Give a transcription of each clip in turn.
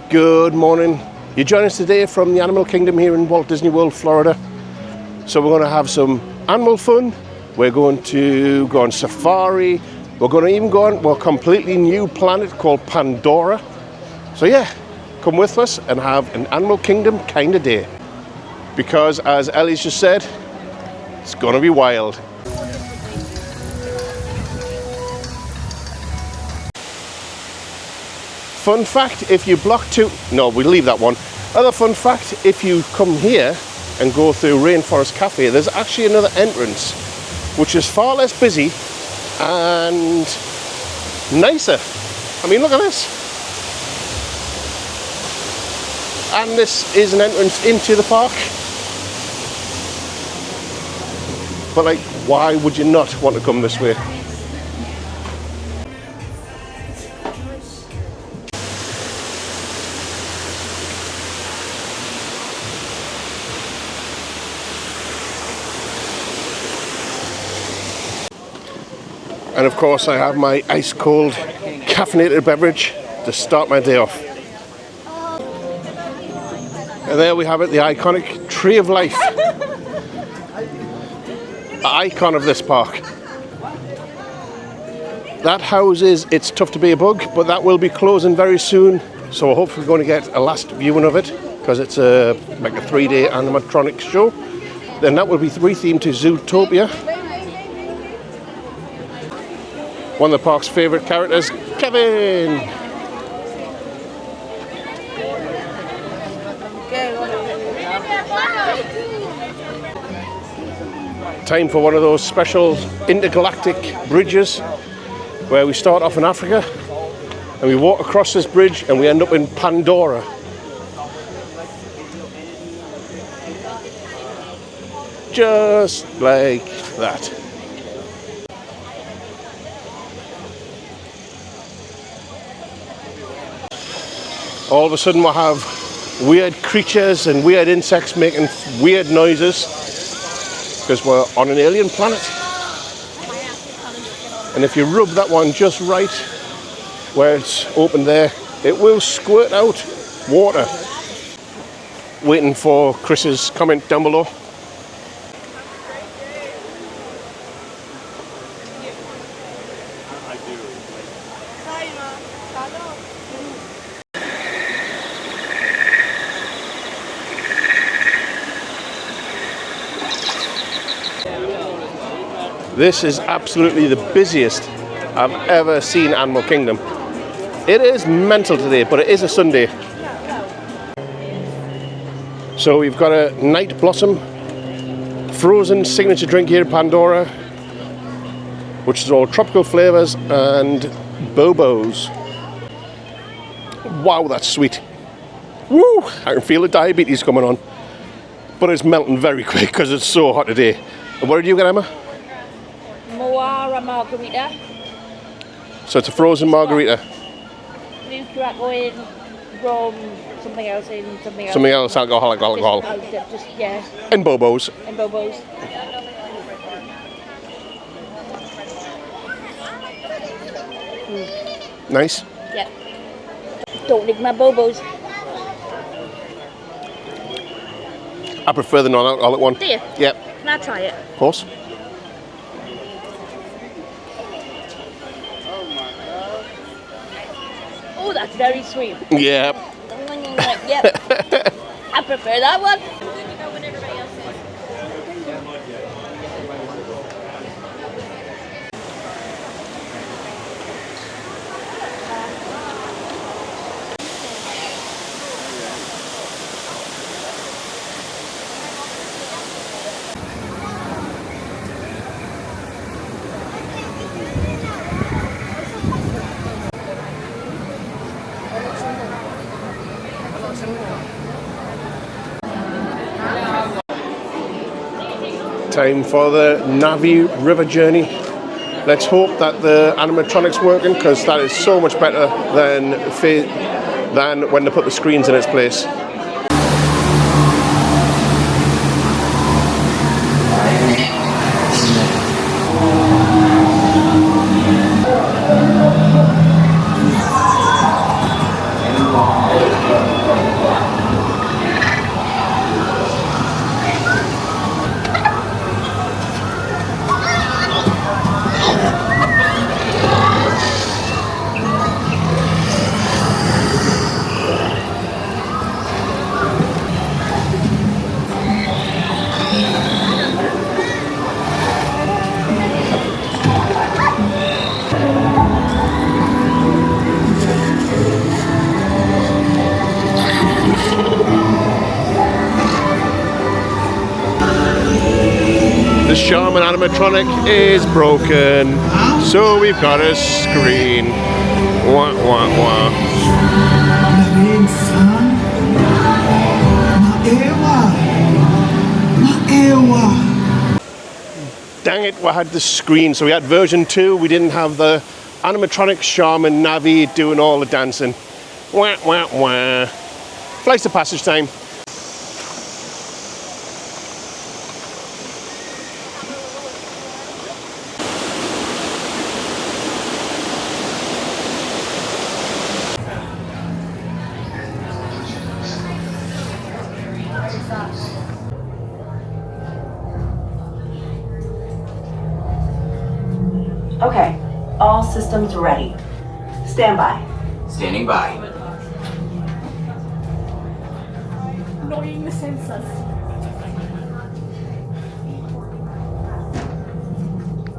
Good morning. You join us today from the Animal Kingdom here in Walt Disney World, Florida. So we're going to have some animal fun. We're going to go on safari. We're going to even go on a completely new planet called Pandora. So yeah, come with us and have an Animal Kingdom kind of day. Because as Ellie's just said, it's going to be wild. Fun fact, if you block to... No, we'll leave that one. Other fun fact, if you come here and go through Rainforest Cafe, there's actually another entrance, which is far less busy and nicer. I mean, look at this. And this is an entrance into the park. But like, why would you not want to come this way? And of course I have my ice cold caffeinated beverage to start my day off. And there we have it, the iconic Tree of Life. Icon of this park. That houses It's Tough to Be a Bug, but that will be closing very soon. So we're hopefully going to get a last viewing of it because it's like a 3-day animatronics show. Then that will be rethemed to Zootopia. One of the park's favourite characters, Kevin! Time for one of those special intergalactic bridges where we start off in Africa and we walk across this bridge and we end up in Pandora. Just like that. All of a sudden we'll have weird creatures and weird insects making weird noises because we're on an alien planet. And if you rub that one just right where it's open there, it will squirt out water. Waiting for Chris's comment down below. This is absolutely the busiest I've ever seen Animal Kingdom. It is mental today, but it is a Sunday. So we've got a Night Blossom frozen signature drink here in Pandora, which is all tropical flavours and bobos. Wow, that's sweet. Woo! I can feel the diabetes coming on. But it's melting very quick because it's so hot today. And what did you get, Emma? Moara margarita. So it's a frozen margarita. Blue cracker in, rum, something else in, something else. Something else, alcohol. Just, yeah. And bobos. And bobos. Nice. Yeah. Don't lick my bobos. I prefer the non-alcoholic one. Do you? Yep. Can I try it? Of course. Oh, that's very sweet. Yeah. Yep. I prefer that one. Time for the Navi River journey. Let's hope that the animatronic's working, because that is so much better than when they put the screens in its place. Shaman animatronic is broken, so we've got a screen. Wah, wah, wah. Dang it, we had the screen. So we had version 2, we didn't have the animatronic Shaman Navi doing all the dancing. Wah, wah, wah. Flights of passage time. Okay, all systems ready. Stand by. Standing by. Knowing the sensors.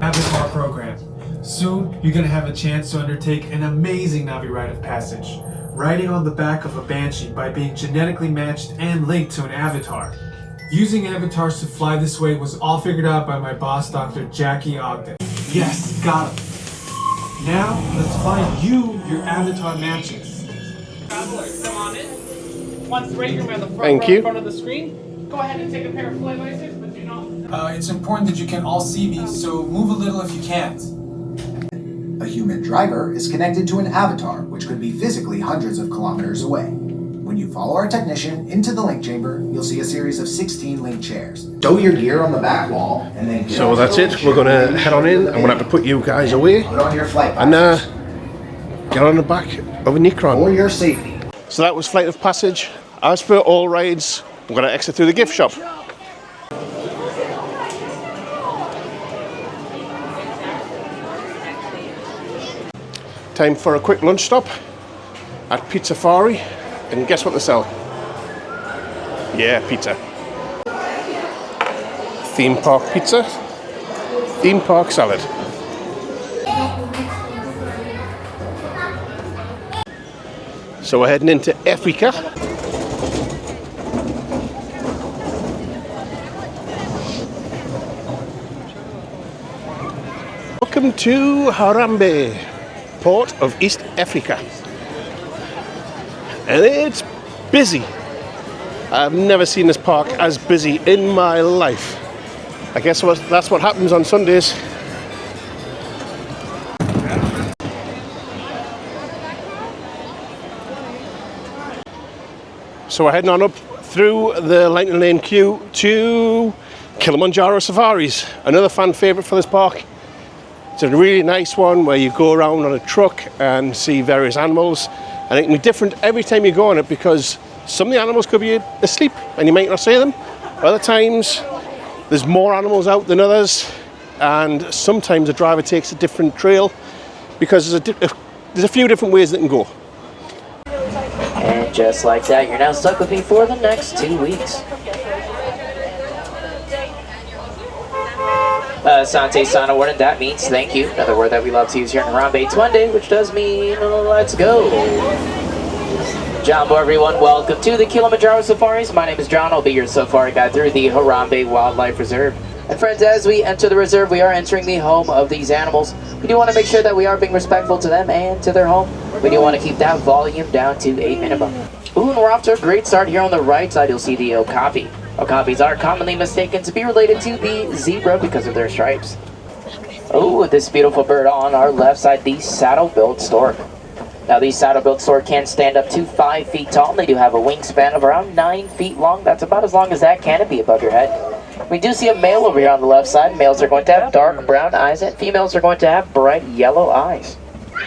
Avatar program. Soon, you're going to have a chance to undertake an amazing Navi rite of passage, riding on the back of a Banshee by being genetically matched and linked to an avatar. Using avatars to fly this way was all figured out by my boss, Dr. Jackie Ogden. Yes, got him. Now, let's find you your avatar matches. Come on in. Once right here, we're on the front, Thank row you. in front of the screen. Go ahead and take a pair of flight lasers, but do not. It's important that you can all see me, so move a little if you can't. A human driver is connected to an avatar, which could be physically hundreds of kilometers away. When you follow our technician into the link chamber, you'll see a series of 16 link chairs. Stow your gear on the back wall, and then get So on that's the it. We're gonna head on in. I'm gonna have to put you guys away Put on your flight and passes. get on the back of a Necron. For your safety. So that was Flight of Passage. As per all rides, we're gonna exit through the gift shop. Time for a quick lunch stop at Pizza Fari, and guess what they sell? Yeah, pizza. Theme park pizza, theme park salad. So we're heading into Africa. Welcome to Harambee, port of East Africa. And it's busy. I've never seen this park as busy in my life. I guess that's what happens on Sundays. So we're heading on up through the Lightning Lane queue to Kilimanjaro Safaris, another fan favourite for this park. It's a really nice one where you go around on a truck and see various animals, and it can be different every time you go on it because some of the animals could be asleep and you might not see them. Other times there's more animals out than others, and sometimes the driver takes a different trail because there's a few different ways that can go. And just like that, you're now stuck with me for the next 2 weeks. Sante Sana word, and that means thank you. Another word that we love to use here in Harambe, Twende, which does mean let's go. Jumbo everyone, welcome to the Kilimanjaro Safaris. My name is John, I'll be your safari guide through the Harambe Wildlife Reserve. And friends, as we enter the reserve, we are entering the home of these animals. We do want to make sure that we are being respectful to them and to their home. We do want to keep that volume down to a minimum. Ooh, and we're off to a great start here on the right side. You'll see the okapi. Okapis are commonly mistaken to be related to the zebra because of their stripes. Oh, this beautiful bird on our left side, the saddle-billed stork. Now, these saddle-billed stork can stand up to 5 feet tall, and they do have a wingspan of around 9 feet long. That's about as long as that canopy above your head. We do see a male over here on the left side. Males are going to have dark brown eyes, and females are going to have bright yellow eyes.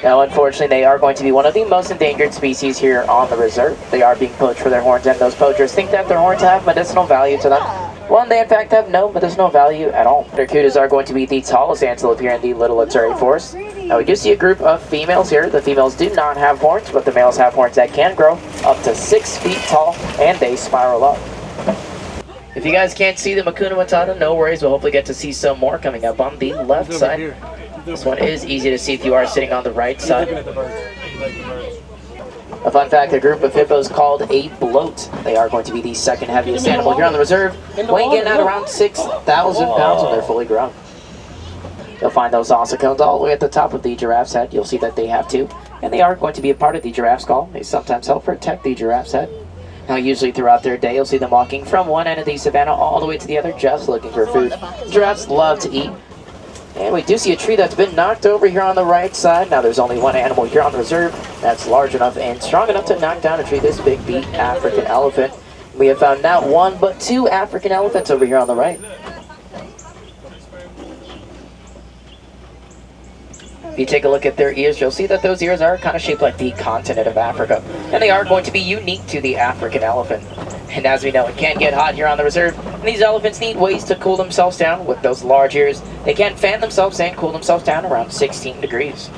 Now, unfortunately, they are going to be one of the most endangered species here on the reserve. They are being poached for their horns, and those poachers think that their horns have medicinal value to them. Well, they in fact have no medicinal value at all. Their kudas are going to be the tallest antelope here in the Little Aturi Forest. Now, we do see a group of females here. The females do not have horns, but the males have horns that can grow up to 6 feet tall, and they spiral up. If you guys can't see the Makuna Matata, no worries. We'll hopefully get to see some more coming up on the left side. This one is easy to see if you are sitting on the right side. A fun fact, a group of hippos called a bloat. They are going to be the second heaviest animal here on the reserve, weighing in at around 6,000 pounds when they're fully grown. You'll find those ossicones all the way at the top of the giraffe's head. You'll see that they have two, and they are going to be a part of the giraffe's skull. They sometimes help protect the giraffe's head. Now, usually throughout their day, you'll see them walking from one end of the savannah all the way to the other, just looking for food. Giraffes love to eat. And we do see a tree that's been knocked over here on the right side. Now, there's only one animal here on the reserve that's large enough and strong enough to knock down a tree. This big beat African elephant. We have found not one, but two African elephants over here on the right. If you take a look at their ears, you'll see that those ears are kind of shaped like the continent of Africa. And they are going to be unique to the African elephant. And as we know, it can get hot here on the reserve, and these elephants need ways to cool themselves down. With those large ears, they can fan themselves and cool themselves down around 16 degrees.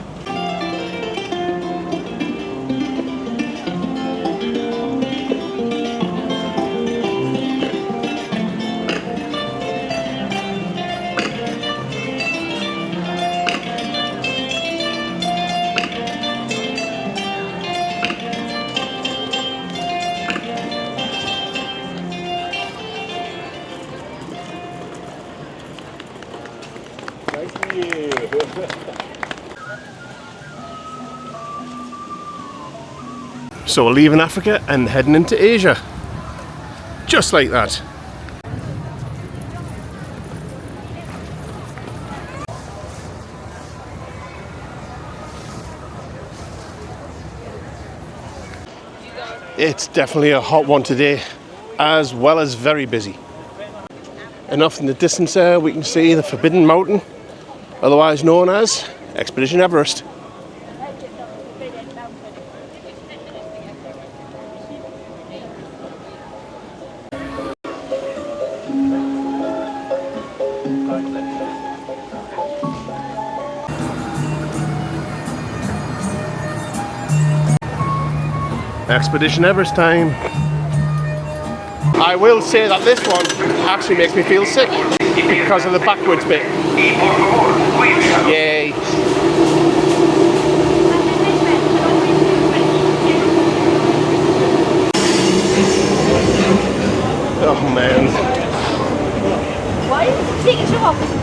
So we're leaving Africa and heading into Asia. Just like that. It's definitely a hot one today, as well as very busy. And off in the distance there we can see the Forbidden Mountain, otherwise known as Expedition Everest. Expedition Everest time. I will say that this one actually makes me feel sick because of the backwards bit. Yay. Oh man. Why did you take it off?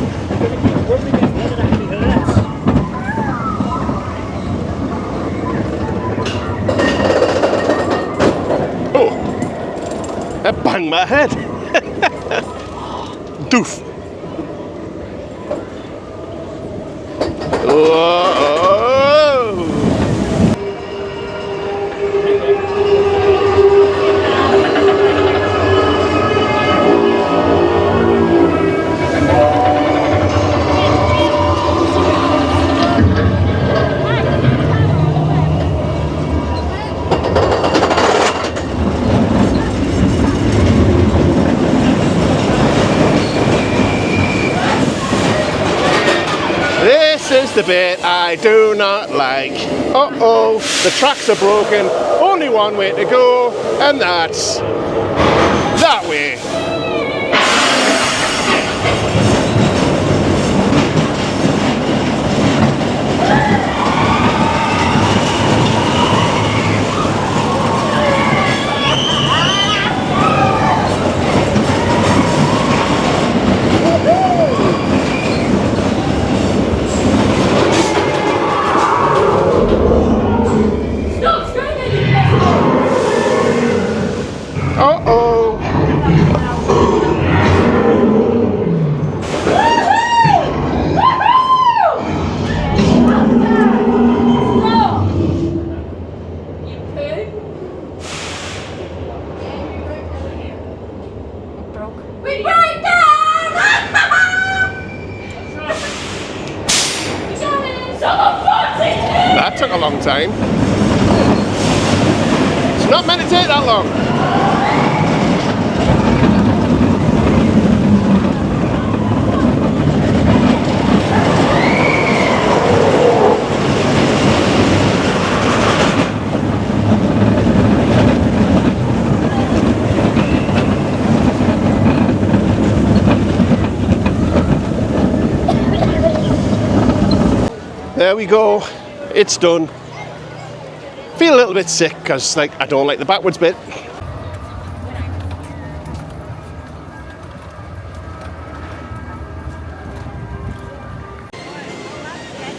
That banged my head. Doof. Whoa. This is the bit I do not like. Uh-oh, the tracks are broken. Only one way to go, and that's that way. That took a long time. It's not meant to take that long. There we go. It's done. feel a little bit sick because like I don't like the backwards bit.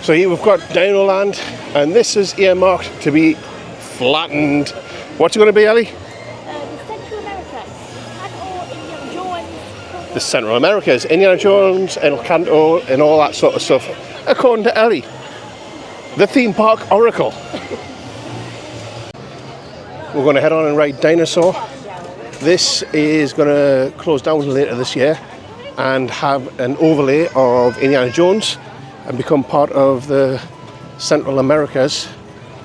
So here we've got Dino Land, and this is earmarked to be flattened. What's it going to be, Ellie? Central America. Canto, Indiana Jones. The Central Americas, Indiana Jones, El Canto, and all that sort of stuff. According to Ellie, the theme park oracle. We're going to head on and ride Dinosaur. This is going to close down later this year and have an overlay of Indiana Jones and become part of the Central Americas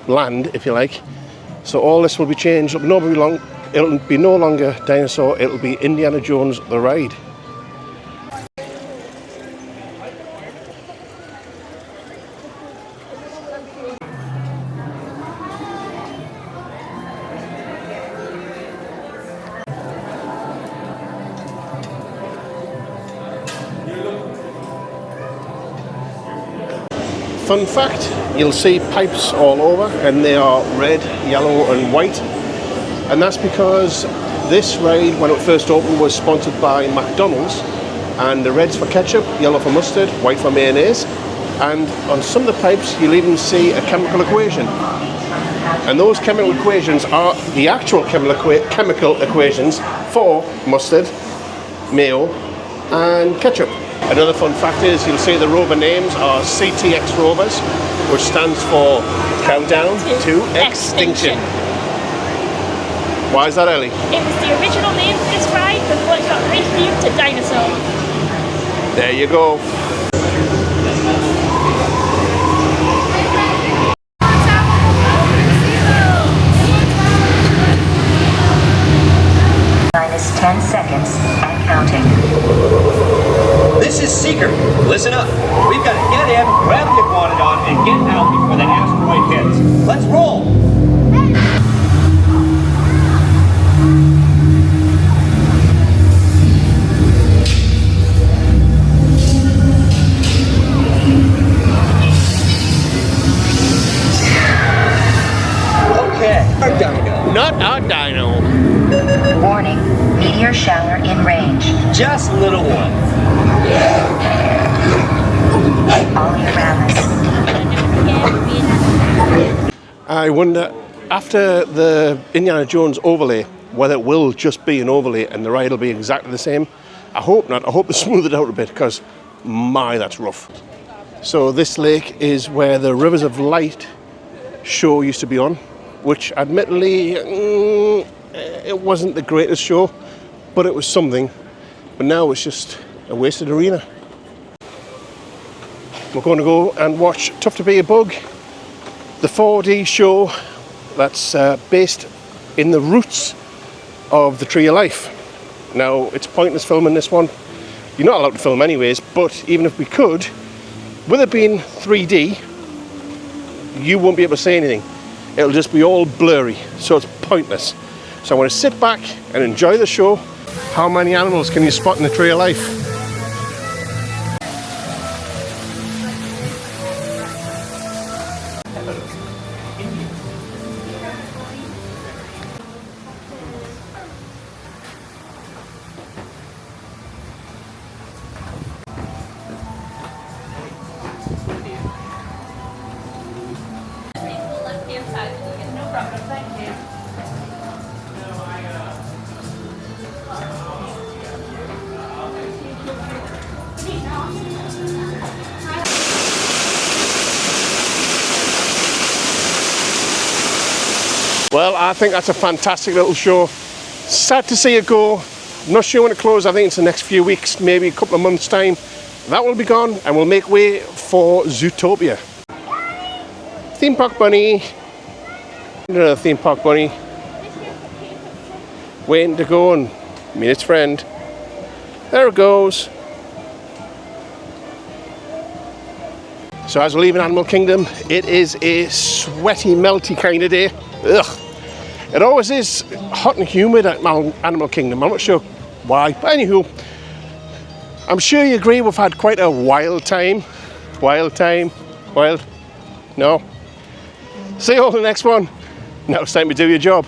land, if you like. So all this will be changed. It'll be no longer Dinosaur, it'll be Indiana Jones the ride. Fun fact, you'll see pipes all over and they are red, yellow and white, and that's because this ride when it first opened was sponsored by McDonald's, and the red's for ketchup, yellow for mustard, white for mayonnaise, and on some of the pipes you'll even see a chemical equation, and those chemical equations are the actual chemical equations for mustard, mayo and ketchup. Another fun fact is you'll see the rover names are CTX rovers, which stands for Countdown to Extinction. Why is that, Ellie? It was the original name for this ride before it got renamed to Dinosaur. There you go. Minus 10 seconds and counting. This is Seeker. Listen up. We've got to get in, grab the iguanodon, and get out before that asteroid hits. Let's roll! Okay, our dino. Not our dino. Warning, meteor shower in range. Just a little one. All around us. I wonder, after the Indiana Jones overlay, whether it will just be an overlay and the ride will be exactly the same. I hope not. I hope they smooth it out a bit because, my, that's rough. So this lake is where the Rivers of Light show used to be on, which admittedly, it wasn't the greatest show, but it was something. But now it's just a wasted arena. We're going to go and watch Tough to Be a Bug, the 4D show that's based in the roots of the Tree of Life. Now, it's pointless filming this one. You're not allowed to film anyways, but even if we could, with it being 3D, you won't be able to see anything. It'll just be all blurry, so it's pointless. So I want to sit back and enjoy the show. How many animals can you spot in the Tree of Life? Well, I think that's a fantastic little show. Sad to see it go. I'm not sure when it closes. I think it's the next few weeks, maybe a couple of months' time. That will be gone and we'll make way for Zootopia. Theme Park Bunny. Another Theme Park Bunny. Waiting to go and meet its friend. There it goes. So as we're leaving Animal Kingdom, it is a sweaty, melty kind of day. Ugh. It always is hot and humid at Animal Kingdom. I'm not sure why, but anywho, I'm sure you agree we've had quite a wild time. Wild? No? See you all in the next one. Now it's time to do your job.